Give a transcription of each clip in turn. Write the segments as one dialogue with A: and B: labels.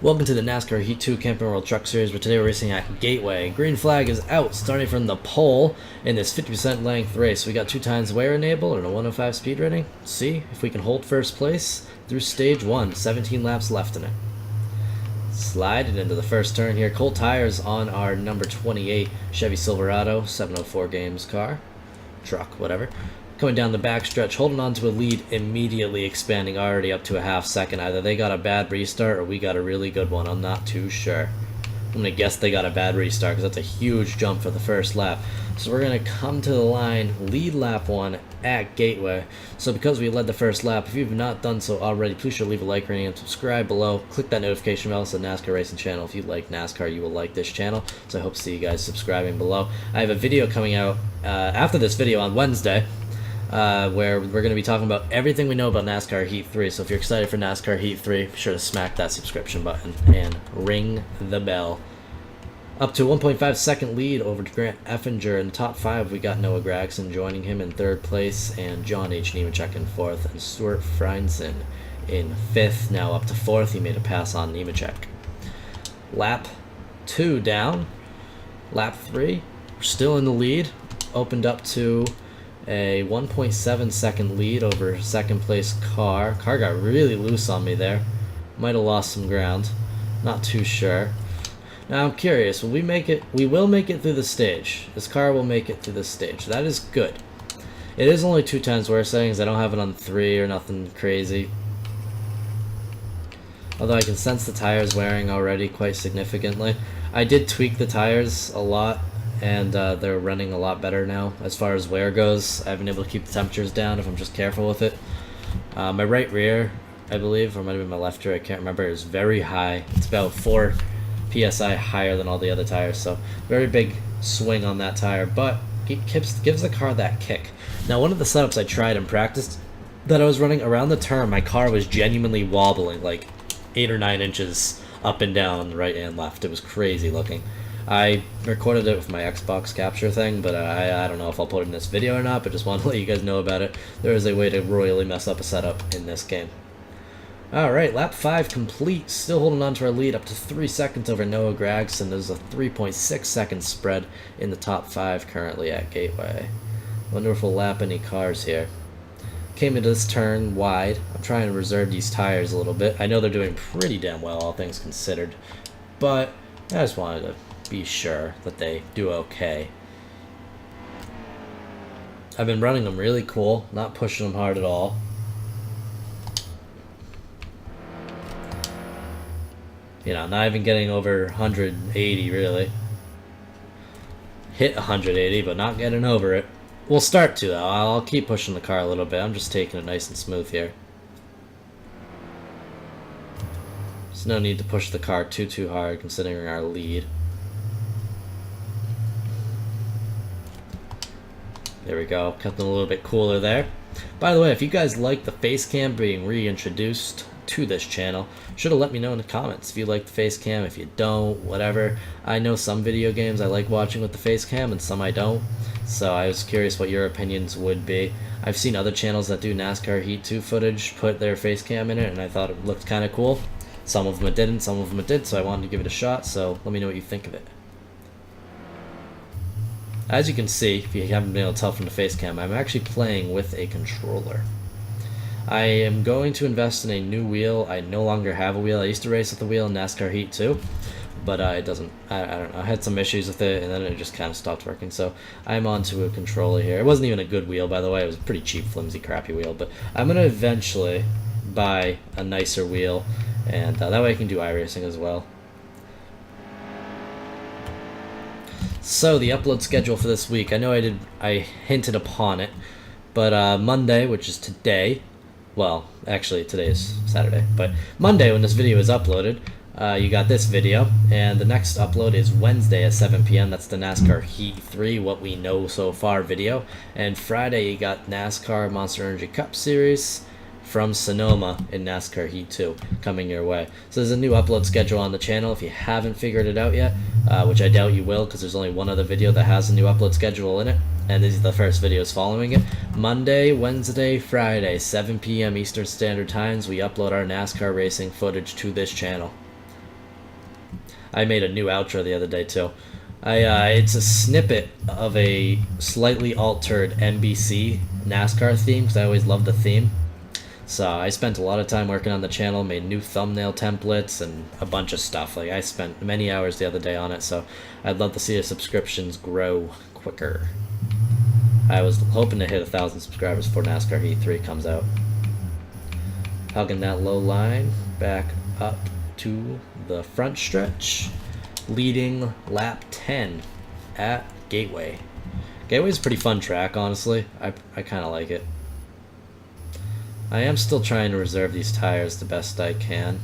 A: Welcome to the NASCAR Heat 2 Camping World Truck Series, where today we're racing at Gateway. Green flag is out, starting from the pole in this 50% length race. We got 2 times wear enabled and a 105 speed rating. See if we can hold first place through stage 1. 17 laps left in it. Slide it into the first turn here. Cold tires on our number 28 Chevy Silverado 704 games car. Truck, whatever. Coming down the backstretch, holding on to a lead, immediately expanding already up to a half second. Either they got a bad restart or we got a really good one. I'm not too sure. I'm going to guess they got a bad restart because that's a huge jump for the first lap. So we're going to come to the line, lead lap 1 at Gateway. So because we led the first lap, if you've not done so already, please sure leave a like rating and subscribe below. Click that notification bell. It's the NASCAR Racing channel. If you like NASCAR, you will like this channel. So I hope to see you guys subscribing below. I have a video coming out after this video on Wednesday. Where we're going to be talking about everything we know about NASCAR Heat 3. So if you're excited for NASCAR Heat 3, be sure to smack that subscription button and ring the bell. Up to 1.5 second lead over Grant Effinger. In the top 5, we got Noah Gragson joining him in 3rd place, and John H. Nemechek in 4th, and Stuart Freinsen in 5th. Now up to 4th, he made a pass on Nemechek. Lap 2 down. Lap 3, we're still in the lead. Opened up to a 1.7 second lead over 2nd place car. Car got really loose on me there. Might have lost some ground. Not too sure. Now I'm curious, will we make it? We will make it through the stage. This car will make it through the stage. That is good. It is only 2 times wear settings. I don't have it on 3 or nothing crazy. Although I can sense the tires wearing already quite significantly. I did tweak the tires a lot, and they're running a lot better now as far as wear goes. I've been able to keep the temperatures down if I'm just careful with it. My right rear, I believe, or might have been my left rear, I can't remember, is very high. It's about 4 psi higher than all the other tires, so very big swing on that tire, but it gives the car that kick. Now, one of the setups I tried in practice that I was running, around the turn, my car was genuinely wobbling like 8 or 9 inches up and down, right and left. It was crazy looking. I recorded it with my Xbox capture thing, but I don't know if I'll put it in this video or not, but just want to let you guys know about it. There is a way to royally mess up a setup in this game. Alright, lap 5 complete. Still holding on to our lead up to 3 seconds over Noah Gragson. There's a 3.6 second spread in the top 5 currently at Gateway. Wonderful lap any cars here. Came into this turn wide. I'm trying to reserve these tires a little bit. I know they're doing pretty damn well, all things considered, but I just wanted to be sure that they do okay. I've been running them really cool, not pushing them hard at all. You know, not even getting over 180 really. Hit 180, but not getting over it. We'll start to though. I'll keep pushing the car a little bit. I'm just taking it nice and smooth here. There's no need to push the car too hard considering our lead. There we go, kept them a little bit cooler there. By the way, if you guys like the face cam being reintroduced to this channel, should have let me know in the comments if you like the face cam. If you don't, whatever. I know some video games I like watching with the face cam and some I don't, so I was curious what your opinions would be. I've seen other channels that do NASCAR Heat 2 footage put their face cam in it, and I thought it looked kind of cool. Some of them it didn't, some of them it did, so I wanted to give it a shot, so let me know what you think of it. As you can see, if you haven't been able to tell from the face cam, I'm actually playing with a controller. I am going to invest in a new wheel. I no longer have a wheel. I used to race with the wheel in NASCAR Heat 2, but it doesn't, I don't know, I had some issues with it, and then it just kind of stopped working, so I'm onto a controller here. It wasn't even a good wheel, by the way. It was a pretty cheap, flimsy, crappy wheel, but I'm going to eventually buy a nicer wheel, and that way I can do iRacing as well. So the upload schedule for this week, I know I hinted upon it, but Monday, which is today, well, actually today is Saturday, but Monday when this video is uploaded, you got this video, and the next upload is Wednesday at 7 p.m. That's the NASCAR Heat 3, what we know so far video, and Friday you got NASCAR Monster Energy Cup Series from Sonoma in NASCAR Heat 2 coming your way. So there's a new upload schedule on the channel if you haven't figured it out yet, which I doubt you will because there's only one other video that has a new upload schedule in it, and these are the first videos following it. Monday, Wednesday, Friday, 7 p.m. Eastern Standard Times, we upload our NASCAR racing footage to this channel. I made a new outro the other day too. It's a snippet of a slightly altered NBC NASCAR theme because I always loved the theme. So I spent a lot of time working on the channel, made new thumbnail templates and a bunch of stuff. Like I spent many hours the other day on it, so I'd love to see the subscriptions grow quicker. I was hoping to hit 1,000 subscribers before NASCAR Heat 3 comes out. Hugging that low line back up to the front stretch, leading lap 10 at Gateway. Gateway's a pretty fun track, honestly. I kind of like it. I am still trying to reserve these tires the best I can.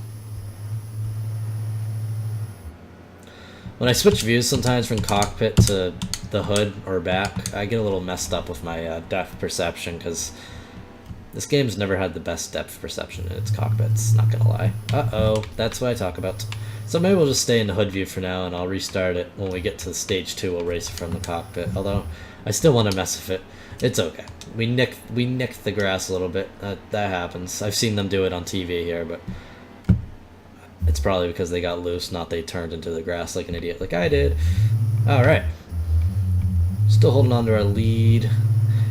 A: When I switch views sometimes from cockpit to the hood or back, I get a little messed up with my depth perception because this game's never had the best depth perception in its cockpits, not gonna lie. Uh-oh, that's what I talk about. So maybe we'll just stay in the hood view for now and I'll restart it when we get to stage 2. We'll race it from the cockpit, although I still want to mess with it. It's okay. We nicked the grass a little bit. That happens. I've seen them do it on TV here, but it's probably because they got loose, not they turned into the grass like an idiot like I did. Alright. Still holding on to our lead.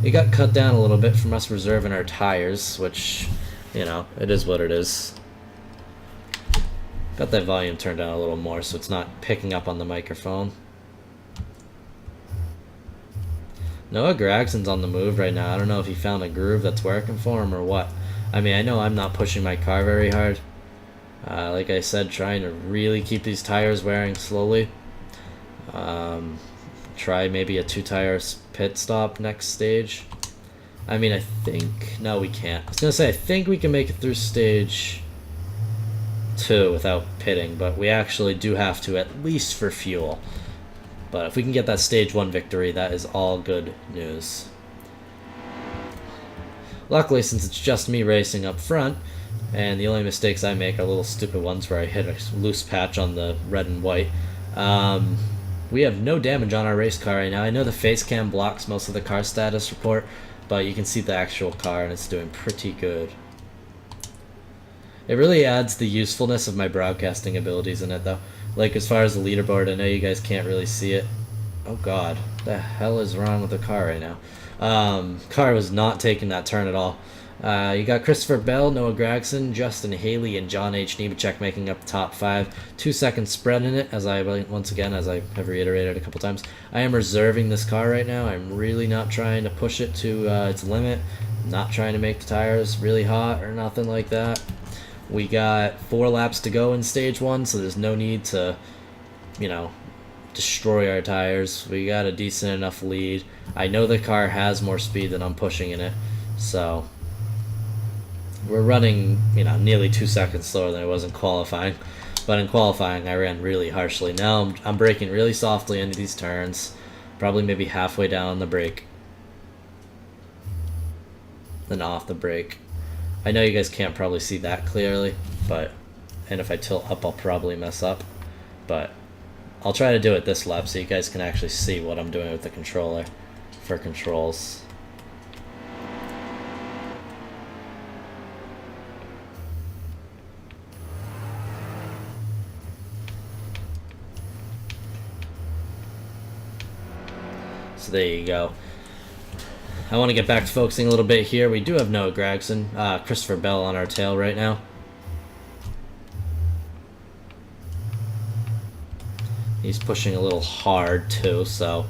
A: It got cut down a little bit from us reserving our tires, which, you know, it is what it is. Got that volume turned down a little more so it's not picking up on the microphone. Noah Gragson's on the move right now. I don't know if he found a groove that's working for him or what. I mean, I know I'm not pushing my car very hard. Like I said, trying to really keep these tires wearing slowly. Try maybe a 2-tire pit stop next stage. I mean, I think... No, we can't. I was going to say, I think we can make it through stage 2 without pitting, but we actually do have to, at least for fuel. But if we can get that stage 1 victory, that is all good news. Luckily, since it's just me racing up front, and the only mistakes I make are little stupid ones where I hit a loose patch on the red and white, we have no damage on our race car right now. I know the face cam blocks most of the car status report, but you can see the actual car and it's doing pretty good. It really adds the usefulness of my broadcasting abilities in it though. Like as far as the leaderboard, I know you guys can't really see it. Oh god, what the hell is wrong with the car right now? Car was not taking that turn at all. You got Christopher Bell, Noah Gragson, Justin Haley, and John H. Nemechek making up the top 5. 2-second spread in it, as I have reiterated a couple times. I am reserving this car right now. I'm really not trying to push it to its limit. I'm not trying to make the tires really hot or nothing like that. We got 4 laps to go in stage 1, so there's no need to, you know, destroy our tires. We got a decent enough lead. I know the car has more speed than I'm pushing in it, so we're running, you know, nearly 2 seconds slower than I was in qualifying. But in qualifying, I ran really harshly. Now I'm braking really softly into these turns, probably maybe halfway down the brake, then off the brake. I know you guys can't probably see that clearly, and if I tilt up, I'll probably mess up. But I'll try to do it this lap so you guys can actually see what I'm doing with the controller for controls. So there you go. I want to get back to focusing a little bit here. We do have Noah Gragson, Christopher Bell on our tail right now. He's pushing a little hard too, so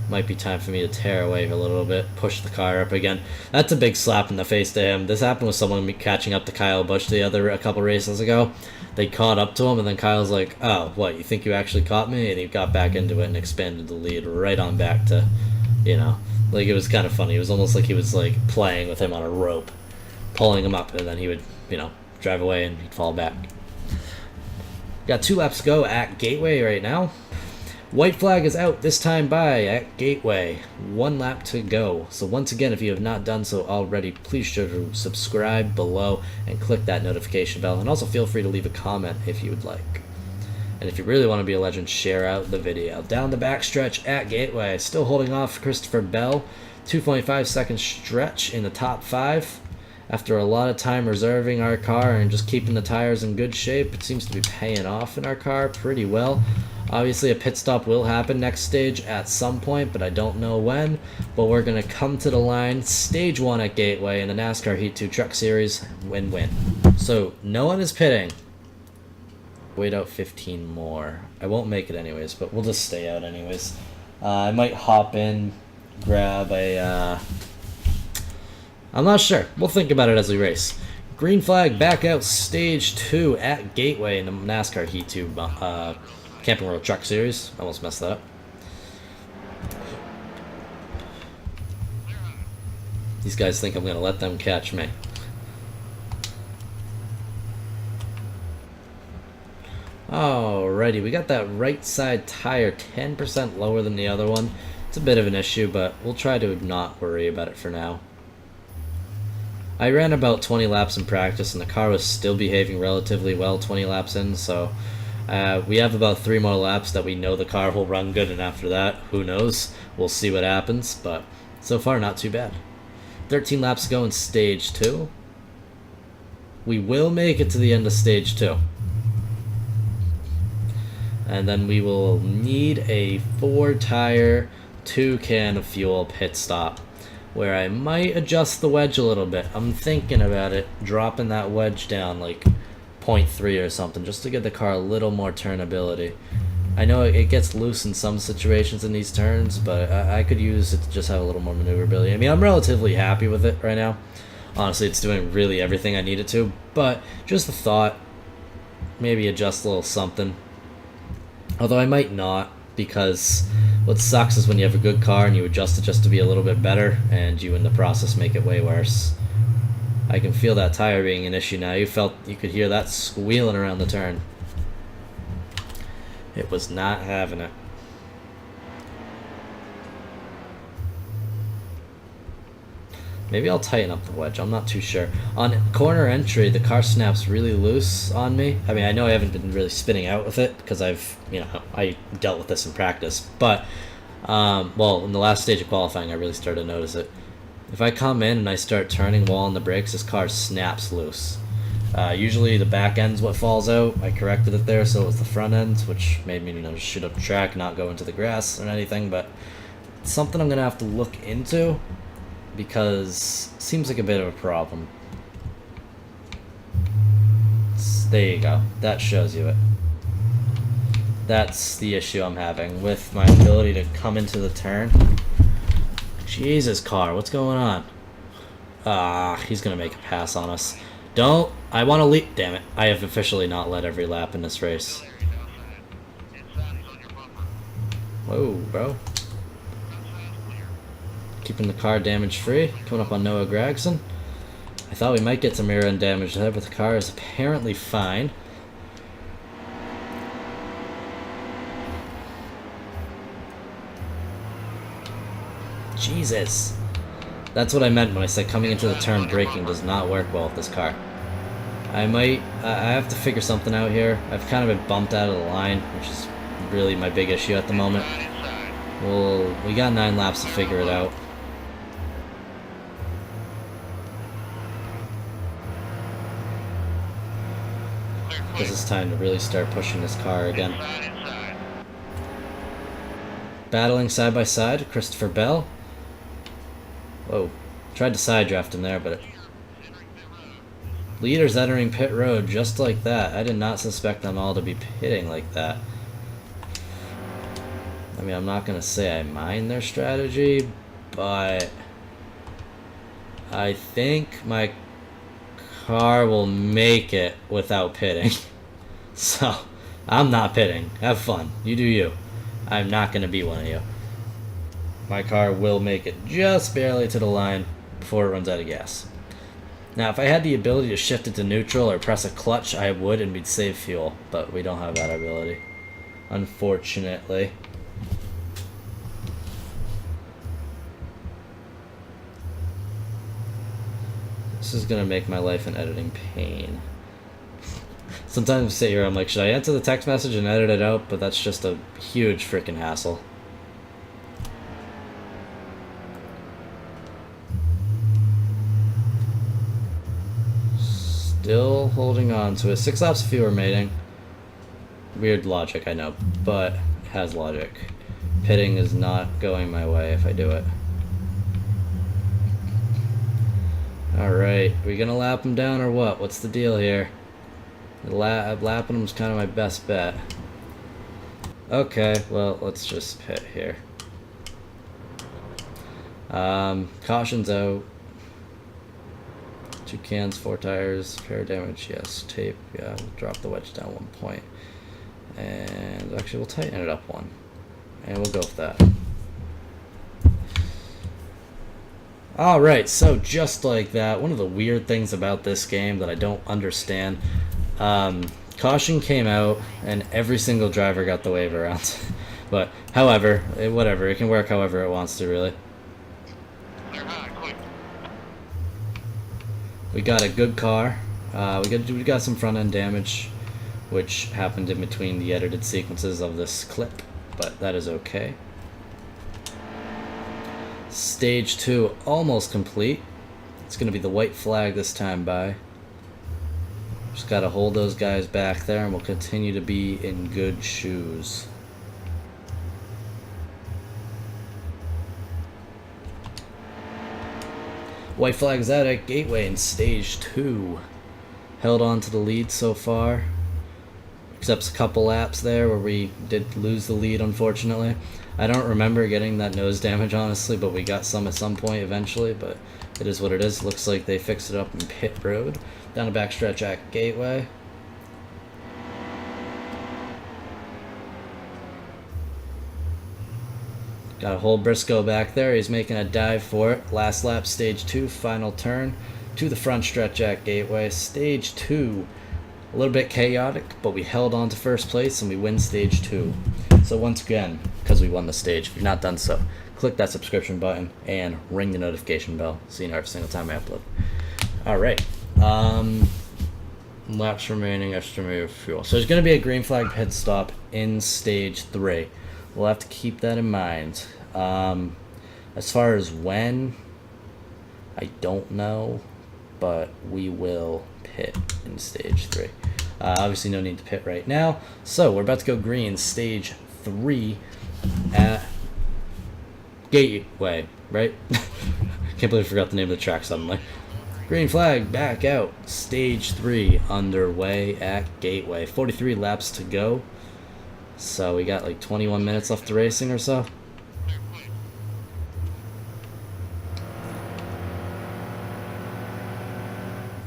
A: might be time for me to tear away a little bit, push the car up again. That's a big slap in the face to him. This happened with someone catching up to Kyle Busch a couple races ago. They caught up to him, and then Kyle's like, oh, what, you think you actually caught me? And he got back into it and expanded the lead right on back to, you know, like it was kind of funny. It was almost like he was like playing with him on a rope, pulling him up, and then he would, you know, drive away and he'd fall back. Got 2 laps to go at Gateway right now. White flag is out, this time by at Gateway. 1 lap to go. So once again, if you have not done so already, please sure to subscribe below and click that notification bell. And also feel free to leave a comment if you would like. And if you really want to be a legend, share out the video. Down the backstretch at Gateway, still holding off Christopher Bell. 2.5 second stretch in the top 5. After a lot of time reserving our car and just keeping the tires in good shape, it seems to be paying off in our car pretty well. Obviously a pit stop will happen next stage at some point, but I don't know when. But we're going to come to the line, stage 1 at Gateway in the NASCAR Heat 2 Truck Series, win-win. So no one is pitting. Wait out 15 more. I won't make it anyways, but we'll just stay out anyways. I might hop in, grab a... I'm not sure. We'll think about it as we race. Green flag back out stage 2 at Gateway in the NASCAR Heat 2 Camping World Truck Series. Almost messed that up. These guys think I'm going to let them catch me. Alrighty, we got that right side tire 10% lower than the other one. It's a bit of an issue, but we'll try to not worry about it for now. I ran about 20 laps in practice, and the car was still behaving relatively well 20 laps in, so we have about 3 more laps that we know the car will run good, and after that, who knows? We'll see what happens, but so far not too bad. 13 laps to go in stage 2. We will make it to the end of stage 2. And then we will need a 4-tire, 2-can of fuel pit stop, where I might adjust the wedge a little bit. I'm thinking about it, dropping that wedge down like 0.3 or something, just to get the car a little more turnability. I know it gets loose in some situations in these turns, but I could use it to just have a little more maneuverability. I mean, I'm relatively happy with it right now. Honestly, it's doing really everything I need it to, but just the thought, maybe adjust a little something. Although I might not, because what sucks is when you have a good car and you adjust it just to be a little bit better, and you in the process make it way worse. I can feel that tire being an issue now. You could hear that squealing around the turn. It was not having it. Maybe I'll tighten up the wedge. I'm not too sure. On corner entry, the car snaps really loose on me. I mean, I know I haven't been really spinning out with it because I dealt with this in practice. But, well, in the last stage of qualifying, I really started to notice it. If I come in and I start turning while on the brakes, this car snaps loose. Usually the back end's what falls out. I corrected it there, so it was the front end, which made me, just shoot up the track, not go into the grass or anything. But it's something I'm going to have to look into, because it seems like a bit of a problem. There you go. That shows you it. That's the issue I'm having with my ability to come into the turn. Jesus, car, what's going on? He's gonna make a pass on us. Don't. I want to leap. Damn it. I have officially not led every lap in this race. Whoa, bro. Keeping the car damage free. Coming up on Noah Gregson. I thought we might get some rear end damage there, but the car is apparently fine. Jesus. That's what I meant when I said coming into the turn braking does not work well with this car. I have to figure something out here. I've kind of been bumped out of the line, which is really my big issue at the moment. Well, we got 9 laps to figure it out. This is time to really start pushing this car again. Battling side by side, Christopher Bell. Whoa. Tried to side draft him there, but... Leaders entering pit road just like that. I did not suspect them all to be pitting like that. I mean, I'm not going to say I mind their strategy, but... I think my car will make it without pitting. So, I'm not pitting. Have fun. You do you. I'm not going to be one of you. My car will make it just barely to the line before it runs out of gas. Now, if I had the ability to shift it to neutral or press a clutch, I would, and we'd save fuel. But we don't have that ability, unfortunately. This is going to make my life an editing pain. Sometimes I sit here, I'm like, should I answer the text message and edit it out? But that's just a huge freaking hassle. Still holding on to it. 6 laps of fuel remaining. Weird logic, I know, but it has logic. Pitting is not going my way if I do it. Alright, we gonna lap him down or what? What's the deal here? Lapping him is kind of my best bet. Okay, well, let's just pit here. Caution's out. 2 cans, 4 tires, repair damage, yes. Tape, yeah, we'll drop the wedge down 1 point. And actually, we'll tighten it up 1. And we'll go with that. Alright, so just like that, one of the weird things about this game that I don't understand, caution came out and every single driver got the wave around. But, however, whatever, it can work however it wants to, really. We got a good car. We got some front end damage, which happened in between the edited sequences of this clip, but that is okay. Stage 2 almost complete. It's going to be the white flag this time by. Just got to hold those guys back there and we'll continue to be in good shoes. White flag's out at Gateway in Stage 2. Held on to the lead so far. Except a couple laps there where we did lose the lead, unfortunately. I don't remember getting that nose damage, honestly, but we got some at some point eventually, but it is what it is. Looks like they fixed it up in pit road. Down the backstretch at Gateway. Got to hold Briscoe back there. He's making a dive for it. Last lap, Stage 2, final turn to the front stretch at Gateway. Stage 2, a little bit chaotic, but we held on to first place and we win Stage 2. So once again, because we won the stage, if you've not done so, click that subscription button and ring the notification bell so you know every single time I upload. Alright. Laps remaining, estimated fuel. So there's going to be a green flag pit stop in Stage 3. We'll have to keep that in mind. As far as when, I don't know, but we will pit in Stage 3. Obviously no need to pit right now. So we're about to go green, Stage 3 at Gateway, right? Can't believe I forgot the name of the track suddenly. Green flag back out. Stage 3 underway at Gateway. 43 laps to go. So we got like 21 minutes left to racing or so.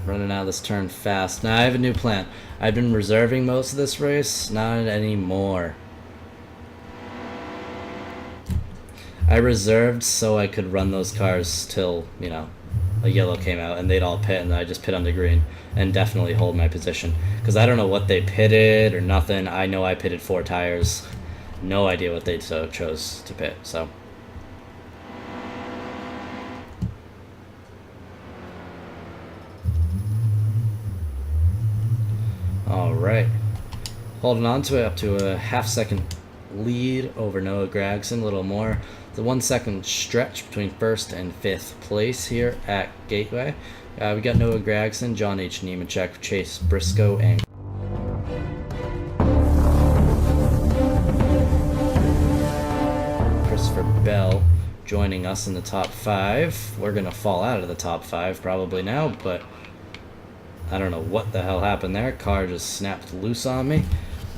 A: Running out of this turn fast. Now I have a new plan. I've been reserving most of this race, not anymore. I reserved so I could run those cars till, you know, a yellow came out and they'd all pit and I just pit under green and definitely hold my position. Because I don't know what they pitted or nothing. I know I pitted 4 tires. No idea what they chose to pit, so. Alright. Holding on to it up to a half-second lead over Noah Gragson, a little more. The 1 second stretch between first and 5th place here at Gateway. We got Noah Gragson, John H. Nemechek, Chase Briscoe, and Christopher Bell joining us in the top 5. We're going to fall out of the top 5 probably now, but I don't know what the hell happened there. Car just snapped loose on me.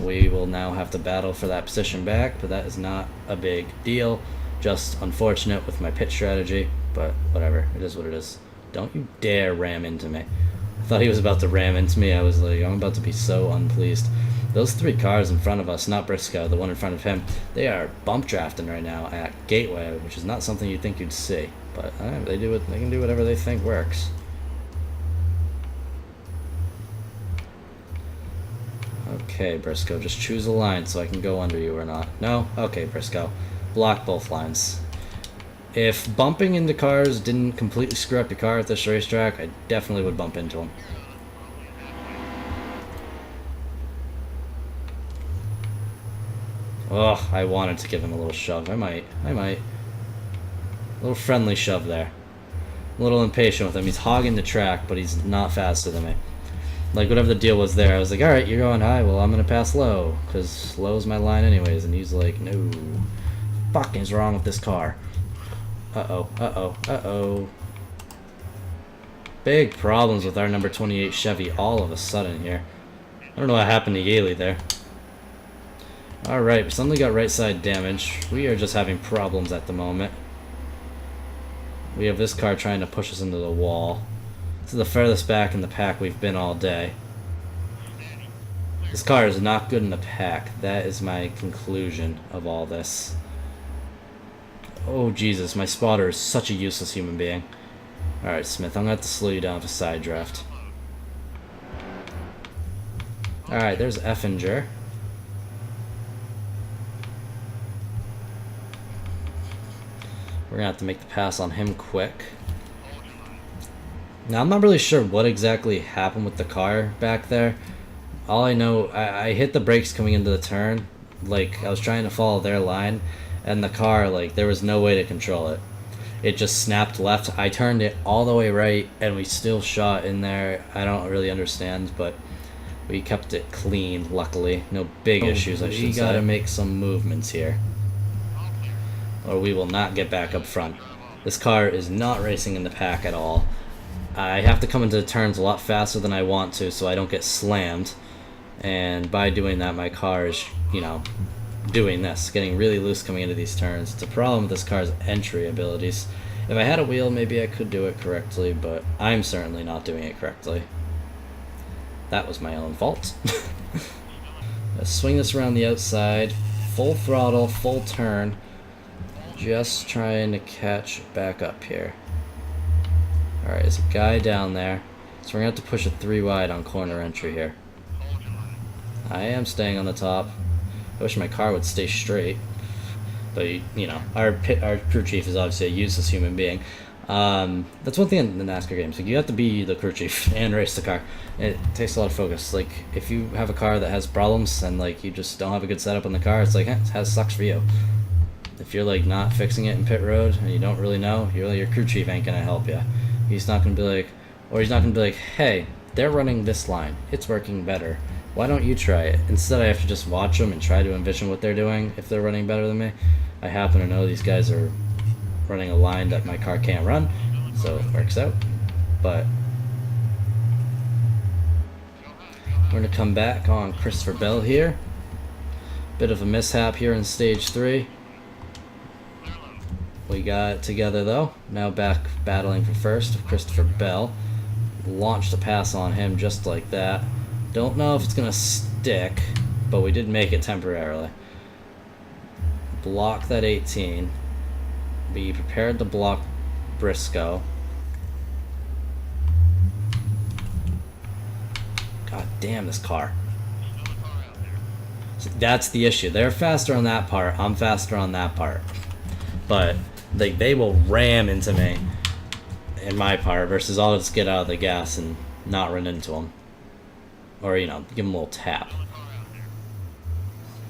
A: We will now have to battle for that position back, but that is not a big deal. Just unfortunate with my pit strategy, but whatever. It is what it is. Don't you dare ram into me. I thought he was about to ram into me. I was like, I'm about to be so unpleased. Those 3 cars in front of us, not Briscoe, the one in front of him, they are bump drafting right now at Gateway, which is not something you'd think you'd see. But they do it. They can do whatever they think works. Okay, Briscoe, just choose a line so I can go under you or not. No? Okay, Briscoe. Block both lines. If bumping into cars didn't completely screw up your car at this racetrack, I definitely would bump into them. Ugh, I wanted to give him a little shove. I might. A little friendly shove there. A little impatient with him. He's hogging the track, but he's not faster than me. Like, whatever the deal was there, I was like, alright, you're going high, well, I'm gonna pass low, because low's my line anyways, and he's like, no. Fucking's wrong with this car. Uh-oh, uh-oh, uh-oh. Big problems with our number 28 Chevy all of a sudden here. I don't know what happened to Yaley there. Alright, we suddenly got right side damage. We are just having problems at the moment. We have this car trying to push us into the wall. This is the furthest back in the pack we've been all day. This car is not good in the pack. That is my conclusion of all this. Oh Jesus, my spotter is such a useless human being. Alright Smith, I'm going to have to slow you down for side draft. Alright, there's Effinger. We're going to have to make the pass on him quick. Now, I'm not really sure what exactly happened with the car back there. All I know, I hit the brakes coming into the turn. Like, I was trying to follow their line, and the car, like, there was no way to control it. It just snapped left. I turned it all the way right, and we still shot in there. I don't really understand, but we kept it clean, luckily. No big issues, I should say. We gotta make some movements here, or we will not get back up front. This car is not racing in the pack at all. I have to come into the turns a lot faster than I want to so I don't get slammed. And by doing that, my car is, you know, doing this, getting really loose coming into these turns. It's a problem with this car's entry abilities. If I had a wheel, maybe I could do it correctly, but I'm certainly not doing it correctly. That was my own fault. Let's swing this around the outside. Full throttle, full turn. Just trying to catch back up here. Alright, there's a guy down there. So we're going to have to push a 3 wide on corner entry here. I am staying on the top. I wish my car would stay straight. But, you know, our crew chief is obviously a useless human being. That's one thing in the NASCAR games. Like, you have to be the crew chief and race the car. It takes a lot of focus. Like, if you have a car that has problems and, like, you just don't have a good setup on the car, it's like, it sucks for you. If you're, like, not fixing it in pit road and you don't really know, your crew chief ain't going to help you. He's not going to be like, or he's not going to be like, hey, they're running this line. It's working better. Why don't you try it? Instead, I have to just watch them and try to envision what they're doing if they're running better than me. I happen to know these guys are running a line that my car can't run, so it works out. But we're going to come back on Christopher Bell here. Bit of a mishap here in stage 3. We got it together though. Now back battling for first of Christopher Bell. Launched a pass on him just like that. Don't know if it's going to stick, but we did make it temporarily. Block that 18. Be prepared to block Briscoe. God damn this car. So that's the issue. They're faster on that part. I'm faster on that part. But they will ram into me in my part versus I'll just get out of the gas and not run into them. Or, you know, give them a little tap.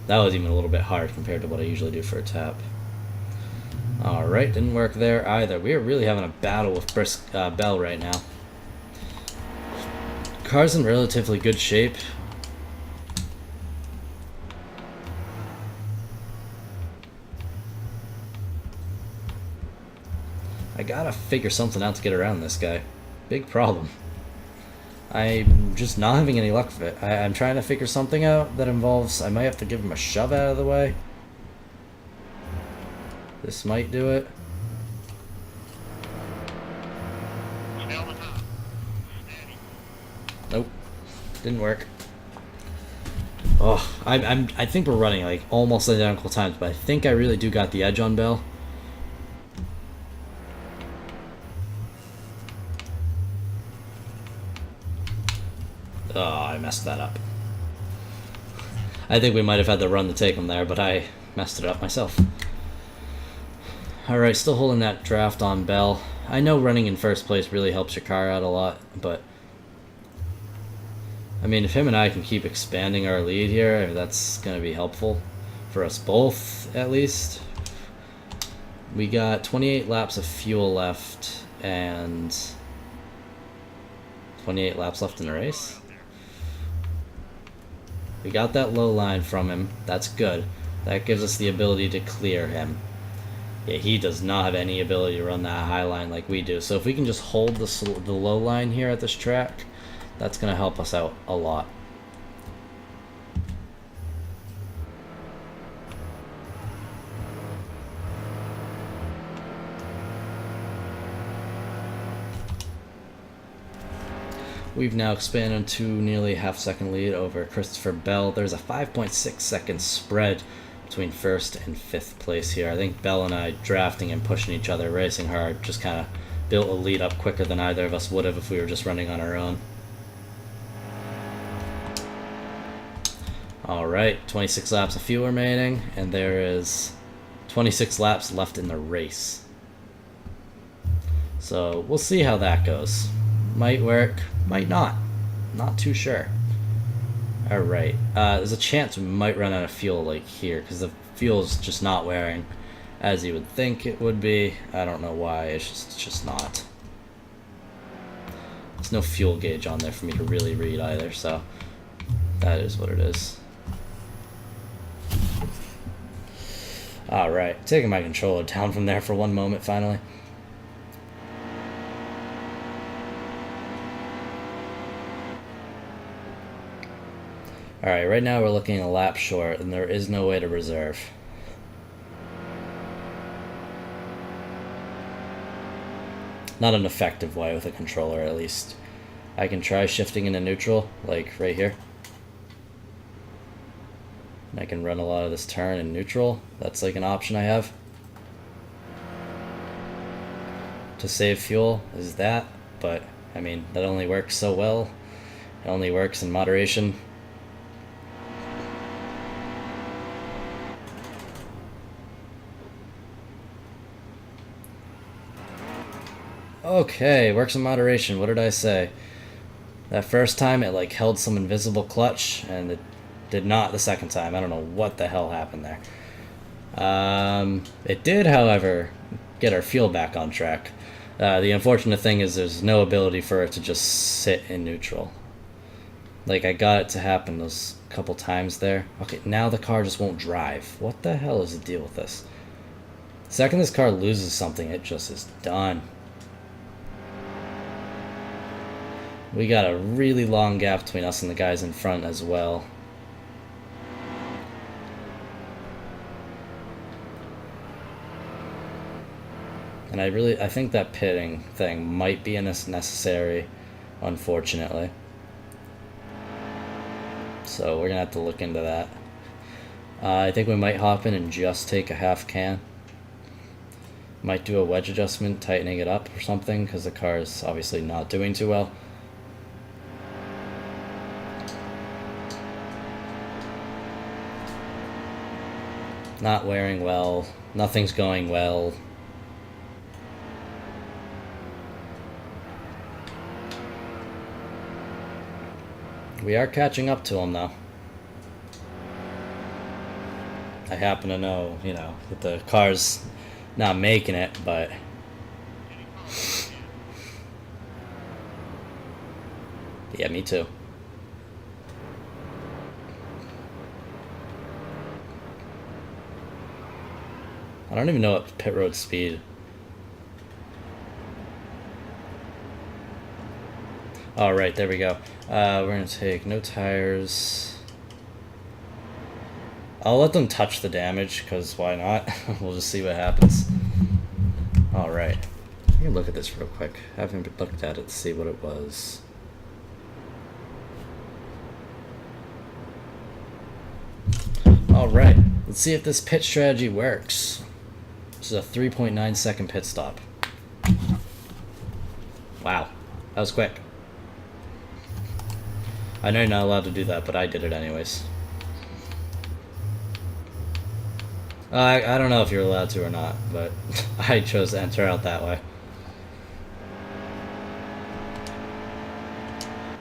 A: That was even a little bit hard compared to what I usually do for a tap. Alright, didn't work there either. We are really having a battle with Bell right now. Car's in relatively good shape. I gotta figure something out to get around this guy. Big problem. I'm just not having any luck with it. I'm trying to figure something out that involves... I might have to give him a shove out of the way. This might do it. Nope. Didn't work. Oh, I think we're running like almost identical times, but I think I really do got the edge on Bell. Oh, I messed that up. I think we might have had the run to take him there, but I messed it up myself. Alright, still holding that draft on Bell. I know running in first place really helps your car out a lot, but... I mean, if him and I can keep expanding our lead here, that's going to be helpful. For us both, at least. We got 28 laps of fuel left, and... 28 laps left in the race? We got that low line from him. That's good. That gives us the ability to clear him. Yeah, he does not have any ability to run that high line like we do. So if we can just hold the low line here at this track, that's going to help us out a lot. We've now expanded to nearly half-second lead over Christopher Bell. There's a 5.6-second spread between first and fifth place here. I think Bell and I, drafting and pushing each other, racing hard, just kind of built a lead up quicker than either of us would have if we were just running on our own. Alright, 26 laps of fuel remaining, and there is 26 laps left in the race. So we'll see how that goes. Might work, might not. Not too sure. Alright, there's a chance we might run out of fuel like here, because the fuel's just not wearing as you would think it would be. I don't know why, it's just not. There's no fuel gauge on there for me to really read either, so that is what it is. Alright, taking my controller down from there for one moment finally. Alright, right now we're looking a lap short, and there is no way to reserve. Not an effective way with a controller, at least. I can try shifting into neutral, like right here. And I can run a lot of this turn in neutral. That's like an option I have. To save fuel is that, but I mean, that only works so well. It only works in moderation. Okay, works in moderation. What did I say? That first time it like held some invisible clutch, and it did not the second time. I don't know what the hell happened there. It did, however, get our fuel back on track. The unfortunate thing is there's no ability for it to just sit in neutral. Like, I got it to happen those couple times there. Okay, now the car just won't drive. What the hell is the deal with this? The second this car loses something, it just is done. We got a really long gap between us and the guys in front as well. And I think that pitting thing might be necessary, unfortunately. So we're gonna have to look into that. I think we might hop in and just take a half can. Might do a wedge adjustment, tightening it up or something, because the car is obviously not doing too well. Not wearing well, nothing's going well. We are catching up to him though. I happen to know, you know, that the car's not making it, but yeah, me too. I don't even know what pit road speed. Oh, right, there we go. We're going to take no tires. I'll let them touch the damage, because why not? We'll just see what happens. Alright. I can look at this real quick. I haven't looked at it to see what it was. Alright. Let's see if this pit strategy works. This is a 3.9 second pit stop. Wow. That was quick. I know you're not allowed to do that, but I did it anyways. I don't know if you're allowed to or not, but I chose to enter out that way.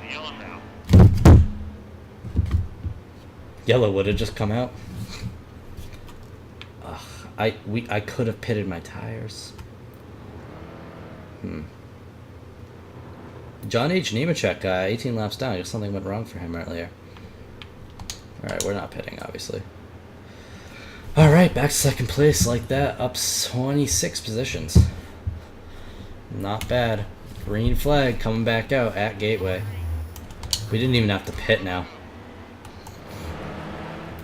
B: Yellow now.
A: Yellow would have just come out. Ugh, I could have pitted my tires. John H. Nemechek, 18 laps down. I guess something went wrong for him earlier. Alright, we're not pitting, obviously. Alright, back to second place like that. Up 26 positions. Not bad. Green flag coming back out at Gateway. We didn't even have to pit now.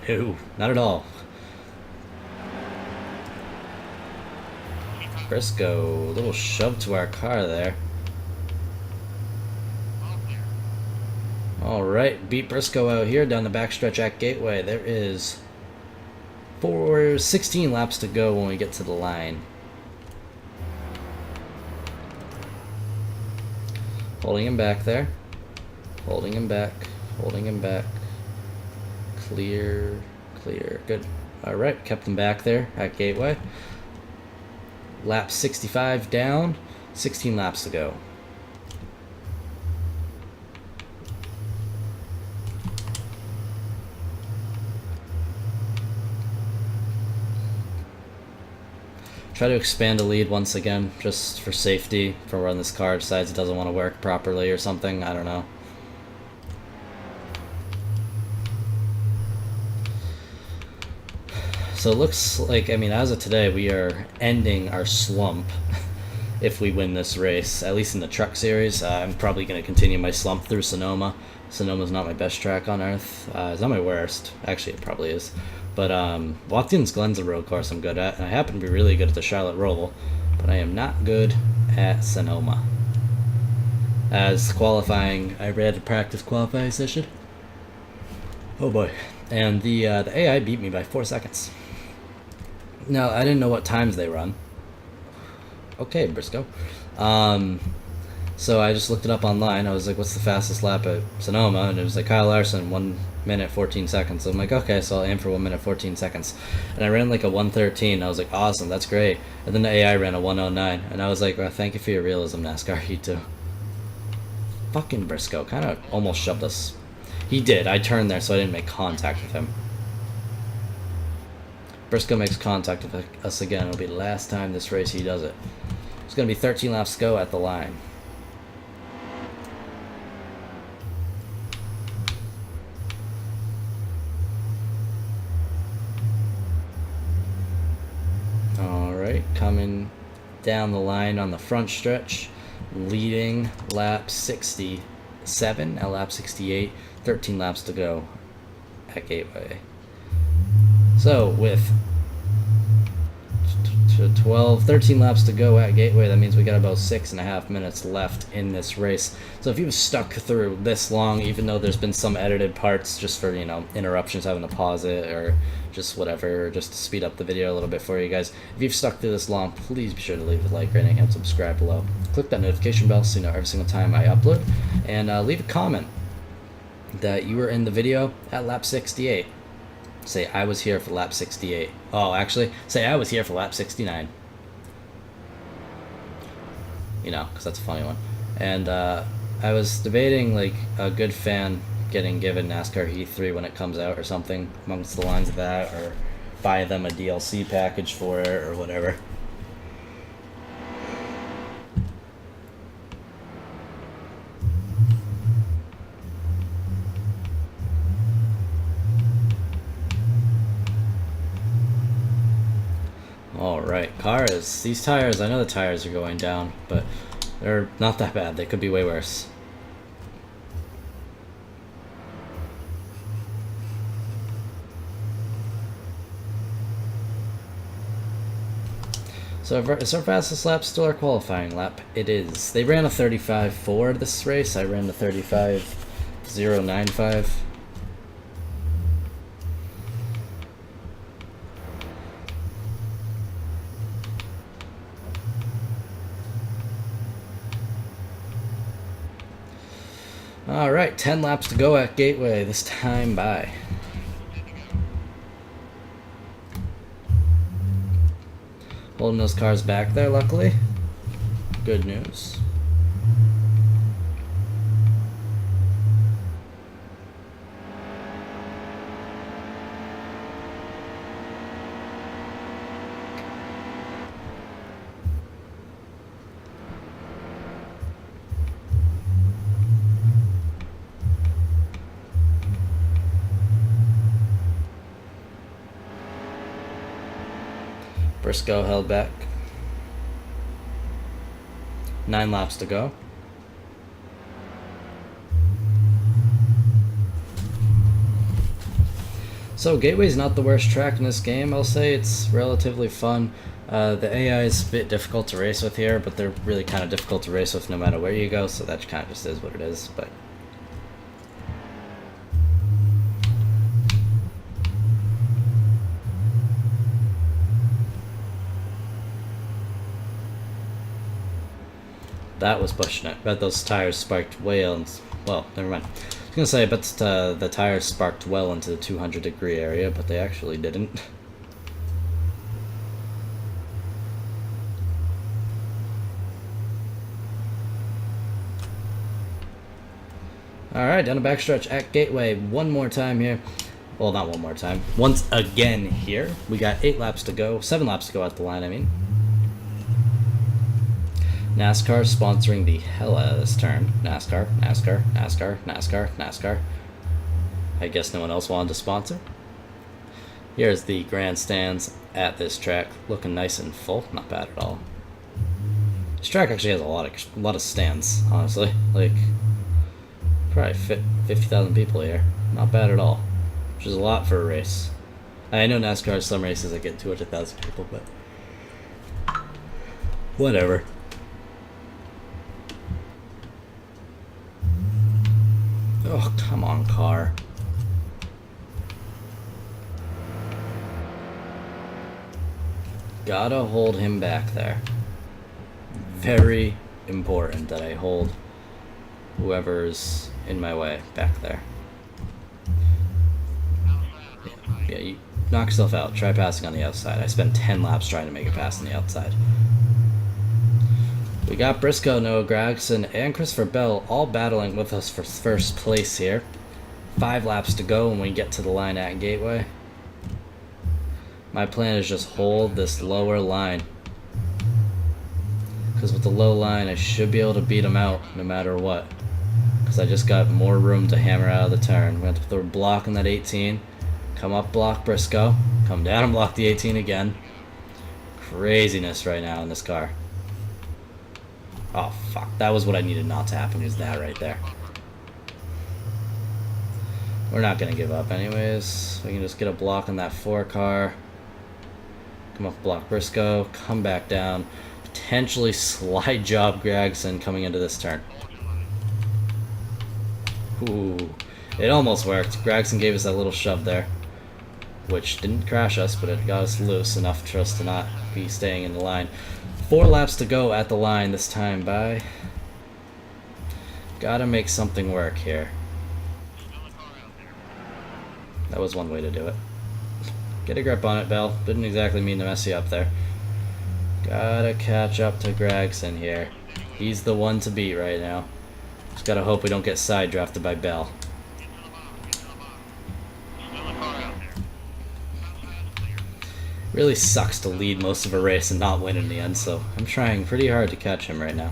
A: No, not at all. Briscoe, a little shove to our car there. Alright, beat Briscoe out here down the backstretch at Gateway. There is 16 laps to go when we get to the line. Holding him back there. Holding him back. Holding him back. Clear. Clear. Good. Alright, kept him back there at Gateway. Lap 65 down. 16 laps to go. Try to expand the lead once again, just for safety, for when this car decides it doesn't want to work properly or something, I don't know. So it looks like, I mean, as of today, we are ending our slump if we win this race, at least in the truck series. I'm probably going to continue my slump through Sonoma. Sonoma's not my best track on earth. It's not my worst. Actually, it probably is. But Watkins Glen's a road course I'm good at, and I happen to be really good at the Charlotte Roval, but I am not good at Sonoma. As qualifying, I ran a practice qualifying session. Oh boy. And the AI beat me by 4 seconds. Now, I didn't know what times they run. Okay, Briscoe. So I just looked it up online. I was like, what's the fastest lap at Sonoma? And it was like Kyle Larson, 1 minute 14 seconds. So I'm like, okay, so I'll aim for 1 minute 14 seconds. And I ran like a 1:13. I was like, awesome, that's great. And then the AI ran a 1:09. And I was like, well, thank you for your realism, NASCAR, you too. Fucking Briscoe kind of almost shoved us. He did. I turned there, so I didn't make contact with him. Briscoe makes contact with us again. It'll be the last time this race he does it. It's going to be 13 laps to go at the line. Alright, coming down the line on the front stretch, leading lap 67 at lap 68, 13 laps to go at Gateway. So with 13 laps to go at Gateway, that means we got about 6.5 minutes left in this race. So if you've stuck through this long, even though there's been some edited parts just for, you know, interruptions, having to pause it or just whatever, just to speed up the video a little bit for you guys. If you've stuck through this long, please be sure to leave a like rating and subscribe below. Click that notification bell so you know every single time I upload, and leave a comment that you were in the video at lap 68. Say, I was here for lap 68. Oh, actually, say I was here for lap 69. You know, because that's a funny one. And I was debating, like, a good fan getting given NASCAR Heat 3 when it comes out or something, amongst the lines of that, or buy them a DLC package for it or whatever. Alright, cars. These tires, I know the tires are going down, but they're not that bad. They could be way worse. So is our fastest lap still our qualifying lap? It is. They ran a 35.4 this race. I ran a 35.095. Alright, 10 laps to go at Gateway, this time by. Holding those cars back there, luckily. Good news. Briscoe held back. 9 laps to go. So Gateway's not the worst track in this game. I'll say it's relatively fun. The AI is a bit difficult to race with here, but they're really kind of difficult to race with no matter where you go, so that kind of just is what it is. But that was pushing it. Bet those tires sparked way in. Well, never mind. I was gonna say, I bet the tires sparked well into the 200-degree area, but they actually didn't. Alright, down the backstretch at Gateway. One more time here. Well, not one more time. Once again here. We got 8 laps to go. 7 laps to go at the line, I mean. NASCAR sponsoring the hell out of this turn. NASCAR, NASCAR, NASCAR, NASCAR, NASCAR. I guess no one else wanted to sponsor. Here's the grandstands at this track. Looking nice and full. Not bad at all. This track actually has a lot of stands, honestly. Like, probably fit 50,000 people here. Not bad at all. Which is a lot for a race. I know NASCAR some races that get 200,000 people, but whatever. Oh, come on, car. Gotta hold him back there. Very important that I hold whoever's in my way back there. Yeah, you knock yourself out. Try passing on the outside. I spent 10 laps trying to make a pass on the outside. We got Briscoe, Noah Gragson, and Christopher Bell all battling with us for first place here. 5 laps to go when we get to the line at Gateway. My plan is just hold this lower line. Because with the low line, I should be able to beat them out no matter what. Because I just got more room to hammer out of the turn. We're going to have to throw a block in that 18. Come up, block Briscoe. Come down and block the 18 again. Craziness right now in this car. Oh, fuck. That was what I needed not to happen, is that right there. We're not going to give up anyways. We can just get a block on that 4 car. Come up, block Briscoe. Come back down. Potentially slide job Gragson coming into this turn. Ooh. It almost worked. Gragson gave us that little shove there, which didn't crash us, but it got us loose enough for us to not be staying in the line. 4 laps to go at the line this time by. Gotta make something work here. That was one way to do it. Get a grip on it, Bell. Didn't exactly mean to mess you up there. Gotta catch up to Gragson here. He's the one to beat right now. Just gotta hope we don't get side drafted by Bell. Really sucks to lead most of a race and not win in the end, so I'm trying pretty hard to catch him right now.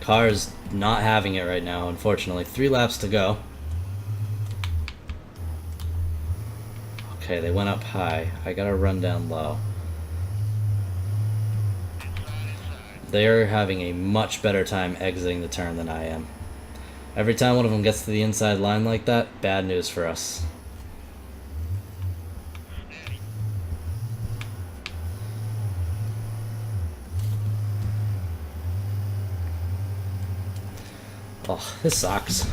A: Car's not having it right now, unfortunately. 3 laps to go. Okay, they went up high. I gotta run down low. They're having a much better time exiting the turn than I am. Every time one of them gets to the inside line like that, bad news for us. Oh, this sucks.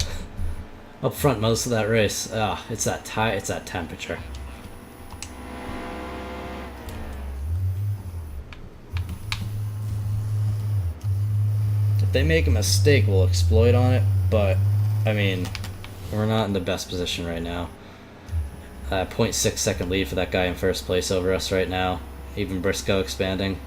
A: Up front most of that race. Ah, it's that it's that temperature. If they make a mistake, we'll exploit on it, but I mean, we're not in the best position right now. 0.6 second lead for that guy in first place over us right now. Even Briscoe expanding.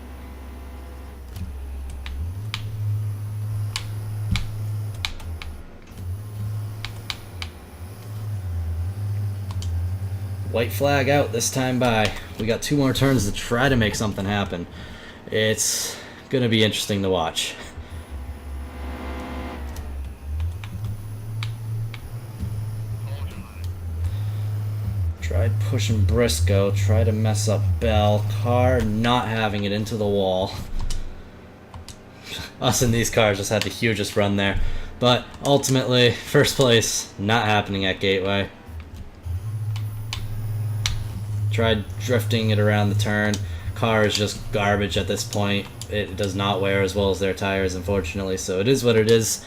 A: White flag out this time by. We got 2 more turns to try to make something happen. It's gonna be interesting to watch. Tried pushing Briscoe, tried to mess up Bell. Car not having it into the wall. Us in these cars just had the hugest run there. But ultimately, first place, not happening at Gateway. Tried drifting it around the turn. Car is just garbage at this point. It does not wear as well as their tires, unfortunately, so it is what it is.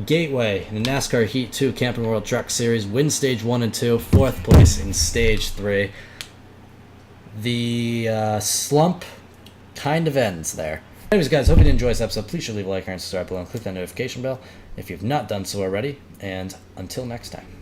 A: Gateway in the NASCAR Heat 2 Camping World Truck Series, win stage 1 and 2, 4th place in stage 3. The slump kind of ends there. Anyways, guys, hope you did enjoy this episode. Please leave a like and subscribe below and click that notification bell if you've not done so already. And until next time.